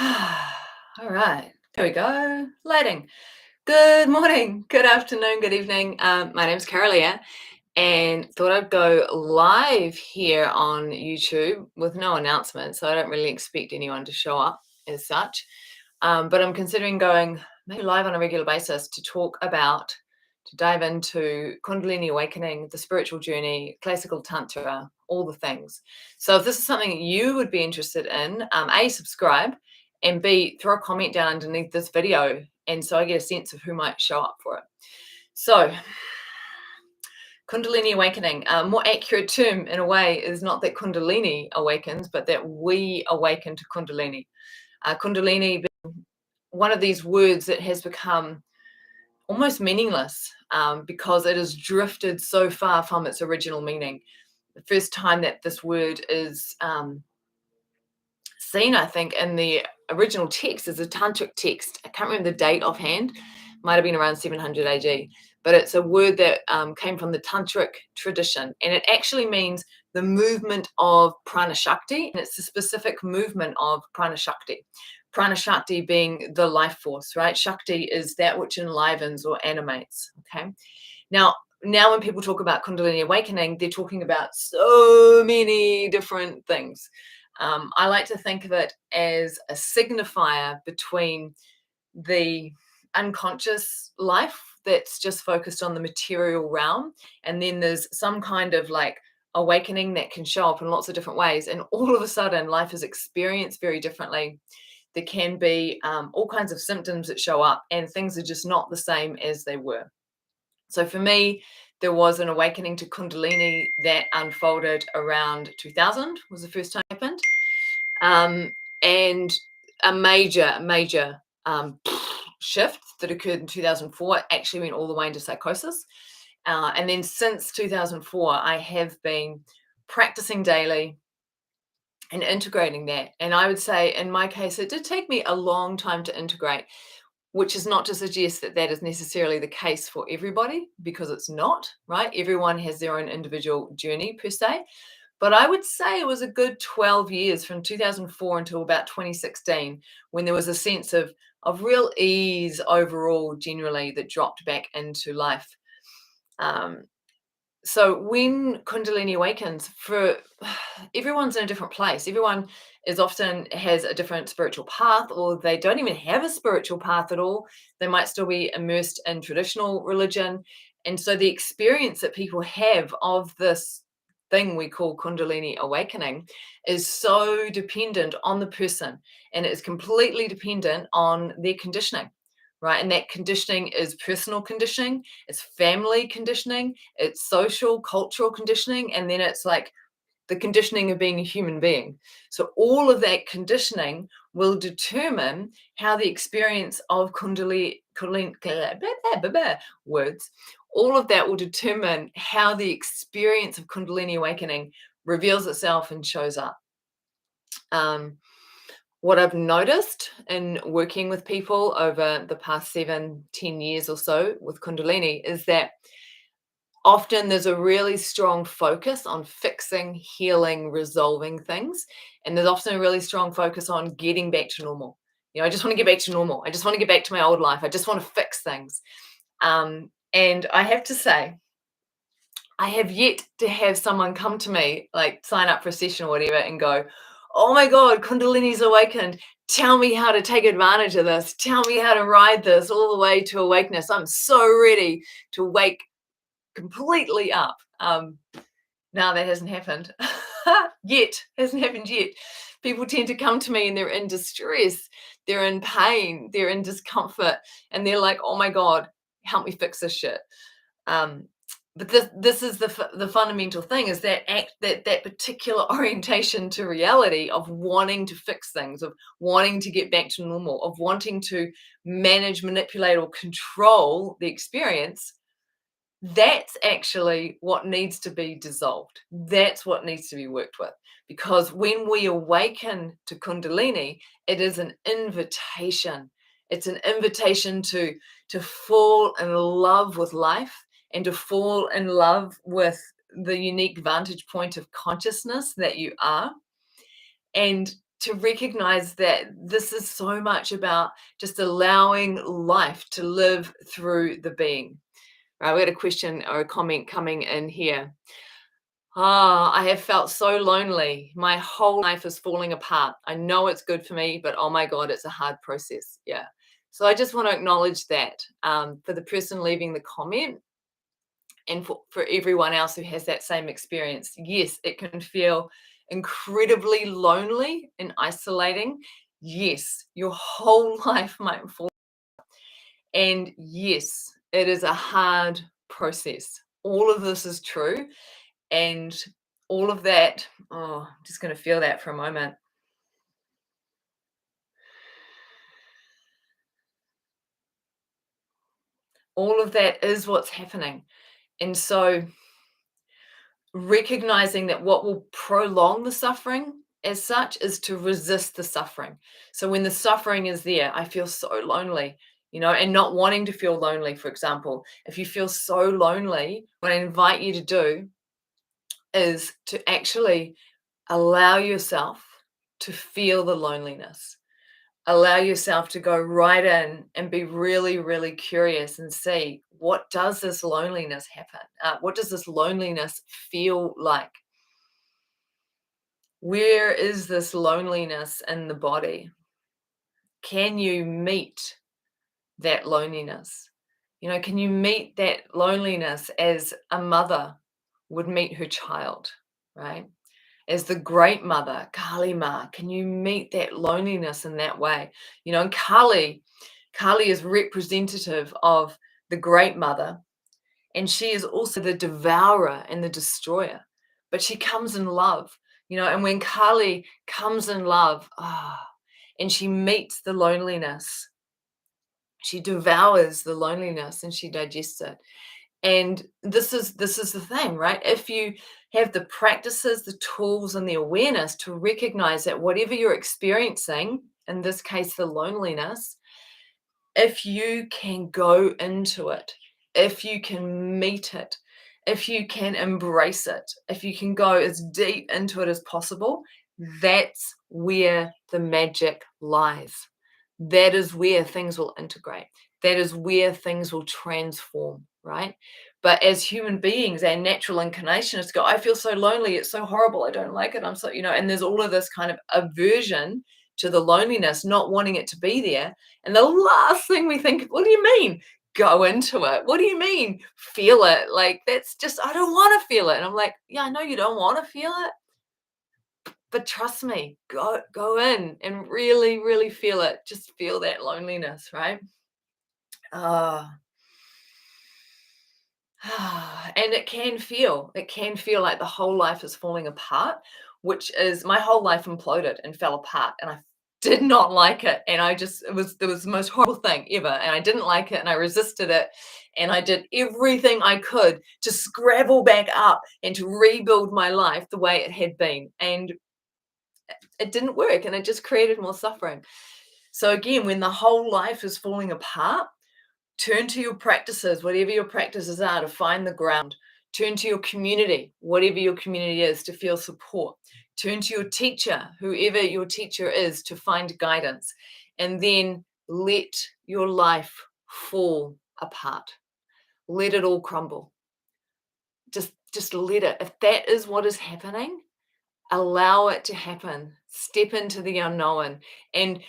All right, there we go. Lighting. Good morning, good afternoon, good evening. My name's Kara-Leah, and thought I'd go live here on YouTube with no announcement, so I don't really expect anyone to show up as such. But I'm considering going maybe live on a regular basis to dive into Kundalini Awakening, the spiritual journey, Classical Tantra, all the things. So if this is something you would be interested in, A, subscribe, and B, throw a comment down underneath this video, and so I get a sense of who might show up for it. So Kundalini Awakening, a more accurate term in a way is not that Kundalini awakens, but that we awaken to Kundalini. Kundalini being one of these words that has become almost meaningless because it has drifted so far from its original meaning. The first time that this word is seen, I think, in the original text is a tantric text. I can't remember the date offhand. Might have been around 700 AD, but it's a word that came from the tantric tradition, and it actually means the movement of prana shakti, and it's a specific movement of prana shakti. Prana shakti being the life force, right? Shakti is that which enlivens or animates. Okay. Now when people talk about Kundalini Awakening, they're talking about so many different things. I like to think of it as a signifier between the unconscious life that's just focused on the material realm, and then there's some kind of like awakening that can show up in lots of different ways, and all of a sudden life is experienced very differently. There can be all kinds of symptoms that show up, and things are just not the same as they were. So for me, there was an awakening to Kundalini that unfolded around 2000 was the first time it happened. And a major shift that occurred in 2004 actually went all the way into psychosis. And then since 2004, I have been practicing daily and integrating that. And I would say in my case, it did take me a long time to integrate, which is not to suggest that that is necessarily the case for everybody, because it's not, right? Everyone has their own individual journey per se. But I would say it was a good 12 years from 2004 until about 2016 when there was a sense of real ease overall, generally, that dropped back into life. So when Kundalini awakens, for everyone's in a different place. Everyone is often has a different spiritual path, or they don't even have a spiritual path at all. They might still be immersed in traditional religion. And so the experience that people have of this thing we call Kundalini awakening is so dependent on the person, and it is completely dependent on their conditioning, right? And that conditioning is personal conditioning, it's family conditioning, it's social, cultural conditioning, and then it's like the conditioning of being a human being. So all of that conditioning will determine how the experience of words, all of that will determine how the experience of Kundalini awakening reveals itself and shows up. What I've noticed in working with people over the past 7-10 years or so with Kundalini is that often there's a really strong focus on fixing, healing, resolving things. And there's often a really strong focus on getting back to normal. You know, I just want to get back to normal. I just want to get back to my old life. I just want to fix things. And I have to say, I have yet to have someone come to me, like sign up for a session or whatever, and go, oh my God, Kundalini's awakened. Tell me how to take advantage of this. Tell me how to ride this all the way to awakeness. I'm so ready to wake completely up. Now that hasn't happened yet. Hasn't happened yet. People tend to come to me and they're in distress, they're in pain, they're in discomfort, and they're like, oh my God, help me fix this shit. But this is the fundamental thing, is that that particular orientation to reality of wanting to fix things, of wanting to get back to normal, of wanting to manage, manipulate, or control the experience. That's actually what needs to be dissolved. That's what needs to be worked with. Because when we awaken to Kundalini, it is an invitation. It's an invitation to fall in love with life and to fall in love with the unique vantage point of consciousness that you are. And to recognize that this is so much about just allowing life to live through the being. Right, we had a question or a comment coming in here. I have felt so lonely. My whole life is falling apart. I know it's good for me, but oh my God, it's a hard process. Yeah. So I just want to acknowledge that for the person leaving the comment and for everyone else who has that same experience. Yes, it can feel incredibly lonely and isolating. Yes, your whole life might fall. And yes, it is a hard process. All of this is true. And all of that, I'm just going to feel that for a moment. All of that is what's happening. And so recognizing that what will prolong the suffering as such is to resist the suffering. So when the suffering is there, I feel so lonely, and not wanting to feel lonely, for example. If you feel so lonely, what I invite you to do is to actually allow yourself to feel the loneliness. Allow yourself to go right in and be really, really curious and see, what does this loneliness happen? What does this loneliness feel like? Where is this loneliness in the body? Can you meet that loneliness? Can you meet that loneliness as a mother would meet her child, right? As the great mother, Kali-Ma, can you meet that loneliness in that way? And Kali is representative of the great mother, and she is also the devourer and the destroyer, but she comes in love, and when Kali comes in love, and she meets the loneliness, she devours the loneliness and she digests it. And this is the thing, right? If you have the practices, the tools, and the awareness to recognize that whatever you're experiencing, in this case, the loneliness, if you can go into it, if you can meet it, if you can embrace it, if you can go as deep into it as possible, that's where the magic lies. That is where things will integrate. That is where things will transform, right? But as human beings, our natural inclination is to go, I feel so lonely. It's so horrible. I don't like it. I'm so, and there's all of this kind of aversion to the loneliness, not wanting it to be there. And the last thing we think, what do you mean? Go into it. What do you mean? Feel it. Like, that's just, I don't want to feel it. And I'm like, yeah, I know you don't want to feel it, but trust me, go in and really, really feel it. Just feel that loneliness, right? Ah. And it can feel like the whole life is falling apart, which is my whole life imploded and fell apart. And I did not like it. And it was the most horrible thing ever. And I didn't like it and I resisted it. And I did everything I could to scrabble back up and to rebuild my life the way it had been. And it didn't work and it just created more suffering. So again, when the whole life is falling apart, turn to your practices, whatever your practices are, to find the ground. Turn to your community, whatever your community is, to feel support. Turn to your teacher, whoever your teacher is, to find guidance. And then let your life fall apart. Let it all crumble. Just let it. If that is what is happening, allow it to happen. Step into the unknown. And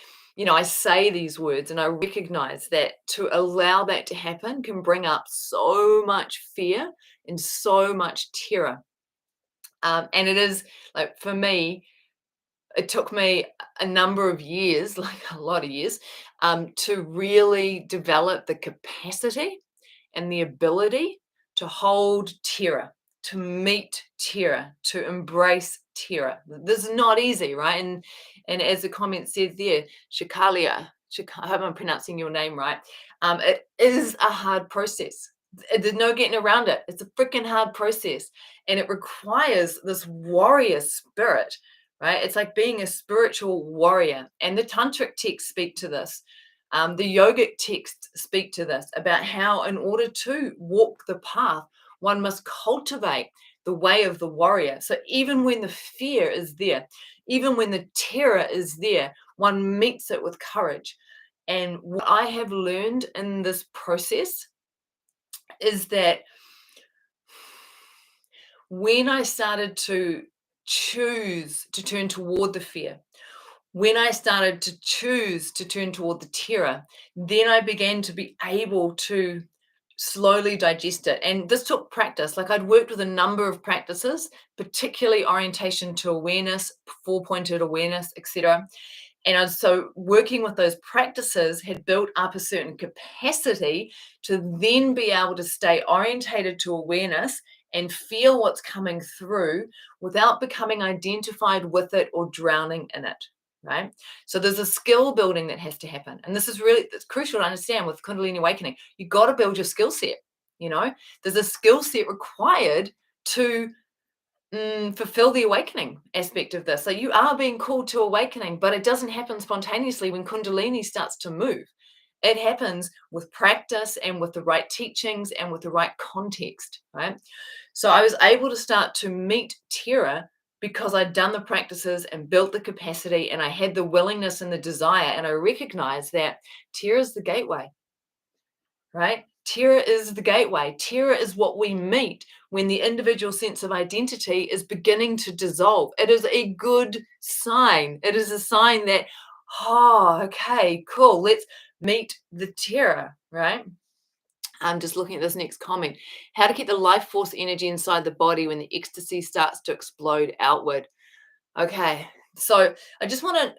I say these words and I recognize that to allow that to happen can bring up so much fear and so much terror. And it is, like, for me, it took me a number of years, like a lot of years, to really develop the capacity and the ability to hold terror, to meet terror, to embrace terror. This is not easy, right? And as the comment said there, Shakalia, I hope I'm pronouncing your name right. It is a hard process. There's no getting around it. It's a freaking hard process, and it requires this warrior spirit, right? It's like being a spiritual warrior, and the tantric texts speak to this. The yogic texts speak to this about how, in order to walk the path, one must cultivate the way of the warrior. So even when the fear is there, even when the terror is there, one meets it with courage. And what I have learned in this process is that when I started to choose to turn toward the fear, when I started to choose to turn toward the terror, then I began to be able to slowly digest it. And this took practice. Like, I'd worked with a number of practices, particularly orientation to awareness, four-pointed awareness, etc. And so working with those practices had built up a certain capacity to then be able to stay orientated to awareness and feel what's coming through without becoming identified with it or drowning in it, right? So there's a skill building that has to happen. And this is really, it's crucial to understand with Kundalini Awakening. You've got to build your skill set, There's a skill set required to fulfill the awakening aspect of this. So you are being called to awakening, but it doesn't happen spontaneously when Kundalini starts to move. It happens with practice and with the right teachings and with the right context, right? So I was able to start to meet terror because I'd done the practices and built the capacity, and I had the willingness and the desire, and I recognized that terror is the gateway, right? Terror is the gateway. Terror is what we meet when the individual sense of identity is beginning to dissolve. It is a good sign. It is a sign that, okay, cool, let's meet the terror, right? I'm just looking at this next comment. How to keep the life force energy inside the body when the ecstasy starts to explode outward. Okay, so I just want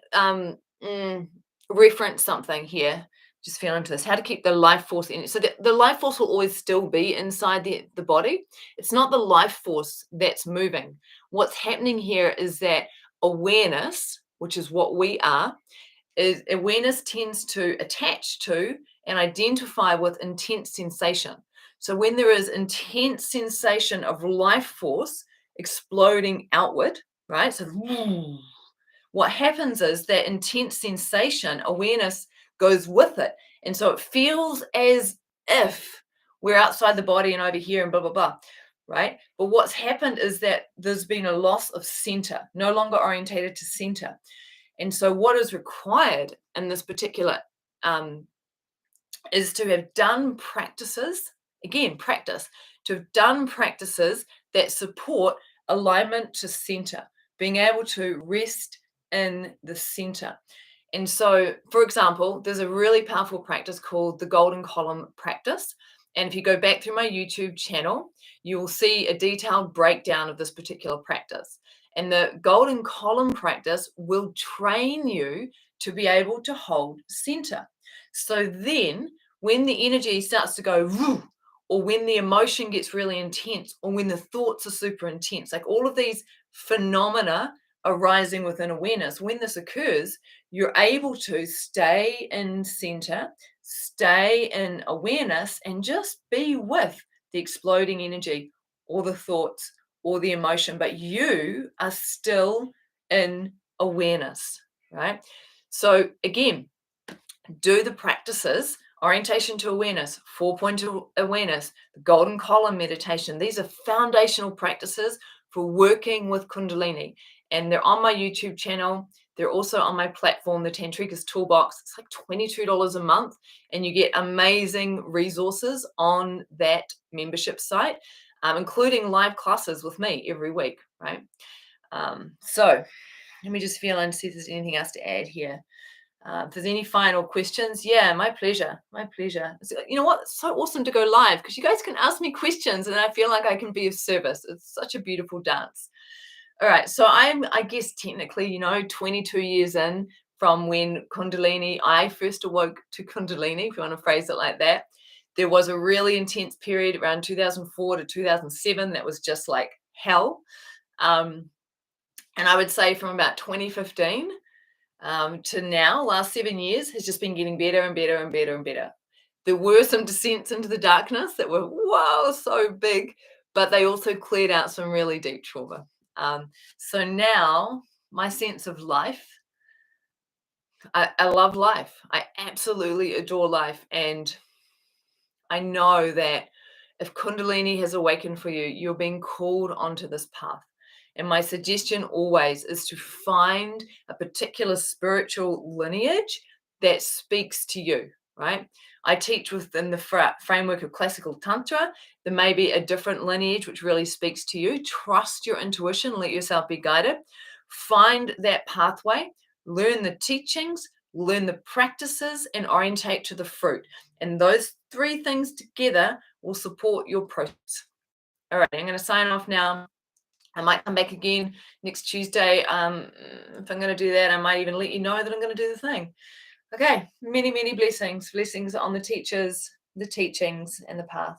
to reference something here. Just feel into this. How to keep the life force in. So the life force will always still be inside the body. It's not the life force that's moving. What's happening here is that awareness, which is what we are, is awareness tends to attach to and identify with intense sensation. So when there is intense sensation of life force exploding outward, right? So what happens is that intense sensation, awareness goes with it. And so it feels as if we're outside the body and over here and blah, blah, blah, right? But what's happened is that there's been a loss of center, no longer orientated to center. And so what is required in this particular is to have done practices, again, practice, to have done practices that support alignment to center, being able to rest in the center. And so, for example, there's a really powerful practice called the Golden Column practice. And if you go back through my YouTube channel, you will see a detailed breakdown of this particular practice. And the Golden Column practice will train you to be able to hold center. So then when the energy starts to go, or when the emotion gets really intense, or when the thoughts are super intense, like all of these phenomena arising within awareness, when this occurs, you're able to stay in center, stay in awareness, and just be with the exploding energy or the thoughts or the emotion, but you are still in awareness, right? So again, do the practices, orientation to awareness, four-point awareness, the golden column meditation. These are foundational practices for working with Kundalini. And they're on my YouTube channel. They're also on my platform, the Tantrika's Toolbox. It's like $22 a month, and you get amazing resources on that membership site, including live classes with me every week, right? So let me just feel and see if there's anything else to add here. If there's any final questions, yeah, my pleasure. My pleasure. You know what? It's so awesome to go live because you guys can ask me questions and I feel like I can be of service. It's such a beautiful dance. All right. So I guess, technically, 22 years in from when I first awoke to Kundalini, if you want to phrase it like that. There was a really intense period around 2004 to 2007 that was just like hell. And I would say from about 2015 to now, last 7 years, has just been getting better and better and better and better. There were some descents into the darkness that were, wow, so big, but they also cleared out some really deep trauma. So now my sense of life, I love life. I absolutely adore life. And I know that if Kundalini has awakened for you, you're being called onto this path. And my suggestion always is to find a particular spiritual lineage that speaks to you, right? I teach within the framework of Classical Tantra. There may be a different lineage which really speaks to you. Trust your intuition, let yourself be guided. Find that pathway, learn the teachings, learn the practices, and orientate to the fruit. And those three things together will support your process. All right, I'm going to sign off now. I might come back again next Tuesday. If I'm going to do that, I might even let you know that I'm going to do the thing. Okay, many, many blessings. Blessings on the teachers, the teachings, and the path.